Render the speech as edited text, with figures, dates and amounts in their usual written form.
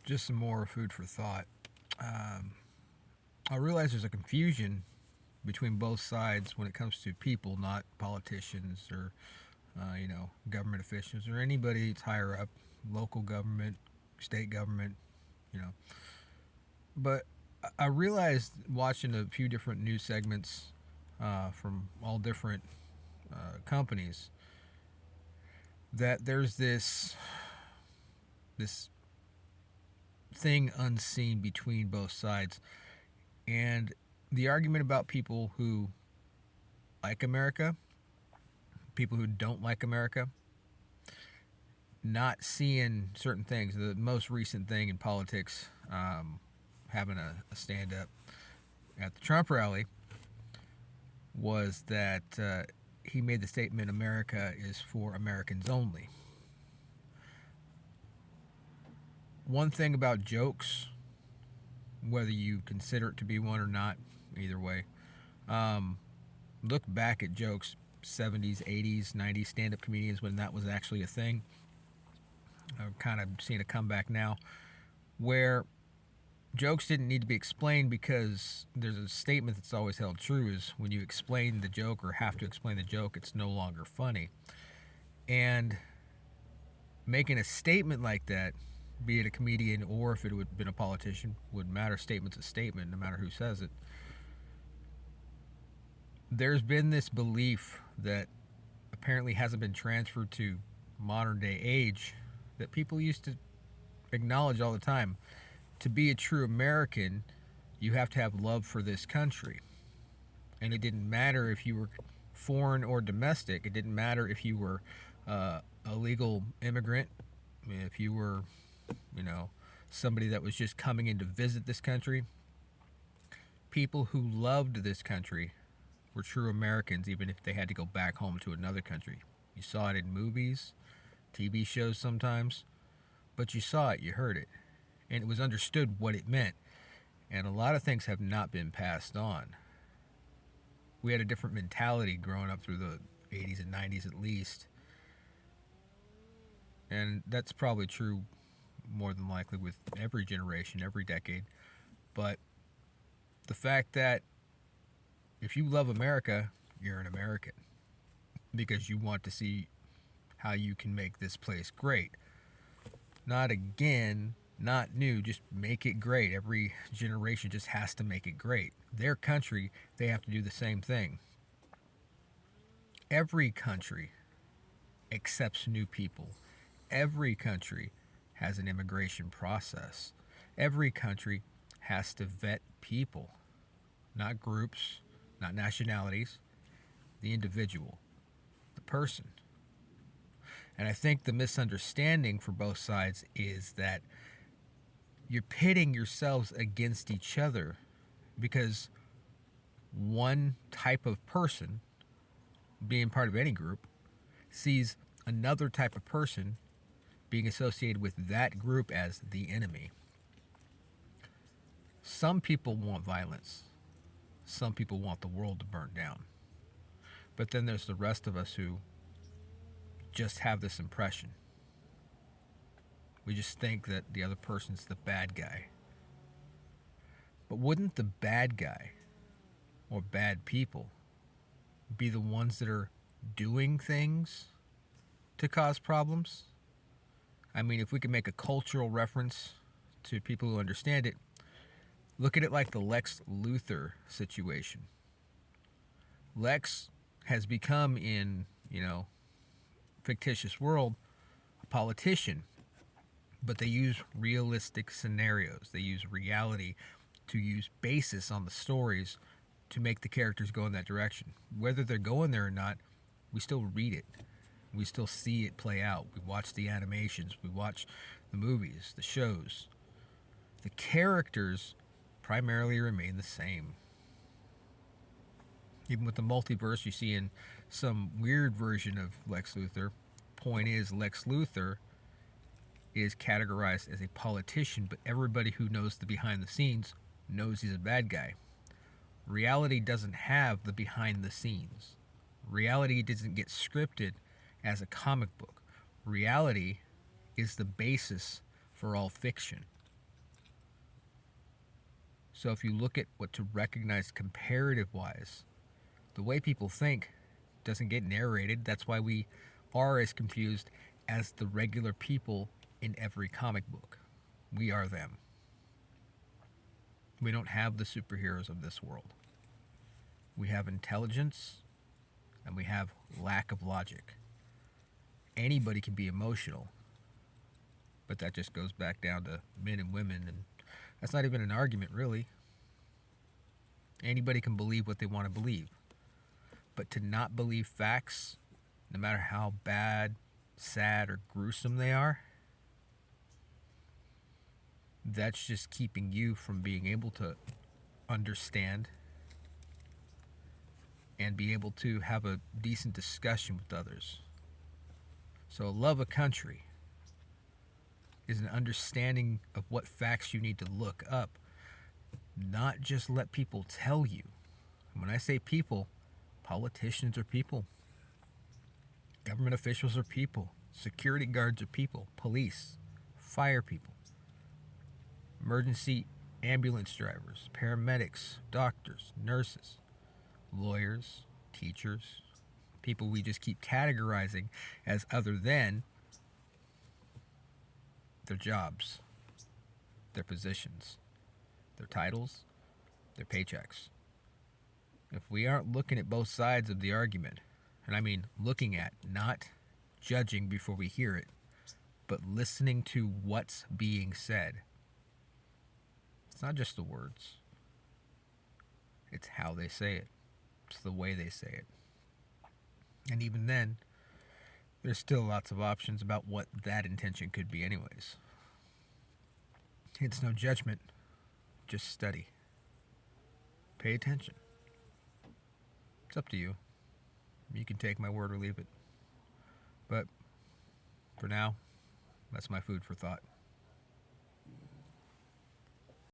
just some more food for thought. Um, I realize there's a confusion between both sides when it comes to people, not politicians or government officials or anybody that's higher up, local government, state government, you know. But I realized watching a few different news segments from all different companies that there's this thing unseen between both sides, and the argument about people who like America, people who don't like America, not seeing certain things. The most recent thing in politics, having a stand up at the Trump rally, was that he made the statement America is for Americans only. One thing about jokes, whether you consider it to be one or not, either way, um, look back at jokes, 70s, 80s, 90s stand up comedians when that was actually a thing. I've kind of seen a comeback now where jokes didn't need to be explained because there's a statement that's always held true is when you explain the joke or have to explain the joke, it's no longer funny. And making a statement like that, be it a comedian or if it would have been a politician, wouldn't matter. Statement's a statement, no matter who says it. There's been this belief that apparently hasn't been transferred to modern day age that people used to acknowledge all the time. To be a true American, you have to have love for this country. And it didn't matter if you were foreign or domestic. It didn't matter if you were a legal immigrant, if you were, you know, somebody that was just coming in to visit this country. People who loved this country were true Americans, even if they had to go back home to another country. You saw it in movies, TV shows sometimes, but you saw it, you heard it, and it was understood what it meant. And a lot of things have not been passed on. We had a different mentality growing up through the 80s and 90s at least. And that's probably true more than likely with every generation, every decade. But the fact that if you love America, you're an American because you want to see how you can make this place great. Not again, not new, just make it great. Every generation just has to make it great. Their country, they have to do the same thing. Every country accepts new people. Every country has an immigration process. Every country has to vet people, not groups, not nationalities, the individual, the person. And I think the misunderstanding for both sides is that you're pitting yourselves against each other because one type of person, being part of any group, sees another type of person being associated with that group as the enemy. Some people want violence. Some people want the world to burn down. But then there's the rest of us who just have this impression. We just think that the other person's the bad guy. But wouldn't the bad guy or bad people be the ones that are doing things to cause problems? I mean, if we could make a cultural reference to people who understand it, look at it like the Lex Luthor situation. Lex has become in, fictitious world, a politician, but they use realistic scenarios. They use reality to use basis on the stories to make the characters go in that direction. Whether they're going there or not, we still read it. We still see it play out. We watch the animations. We watch the movies, the shows. The characters primarily remain the same. Even with the multiverse, you see in some weird version of Lex Luthor. Point is, Lex Luthor is categorized as a politician, but everybody who knows the behind the scenes knows he's a bad guy. Reality doesn't have the behind the scenes. Reality doesn't get scripted as a comic book. Reality is the basis for all fiction. So if you look at what to recognize comparative wise, the way people think doesn't get narrated. That's why we are as confused as the regular people in every comic book. We are them. We don't have the superheroes of this world. We have intelligence and we have lack of logic. Anybody can be emotional, but that just goes back down to men and women, and that's not even an argument, really. Anybody can believe what they want to believe. But to not believe facts, no matter how bad, sad, or gruesome they are, that's just keeping you from being able to understand and be able to have a decent discussion with others. So, love a country is an understanding of what facts you need to look up, not just let people tell you. When I say people, politicians are people, government officials are people, security guards are people, police, fire people, emergency ambulance drivers, paramedics, doctors, nurses, lawyers, teachers, people we just keep categorizing as other than their jobs, their positions, their titles, their paychecks. If we aren't looking at both sides of the argument, and I mean looking at, not judging before we hear it, but listening to what's being said, it's not just the words, it's how they say it, it's the way they say it. And even then, there's still lots of options about what that intention could be anyways. It's no judgment, just study. Pay attention. It's up to you. You can take my word or leave it. But for now, that's my food for thought.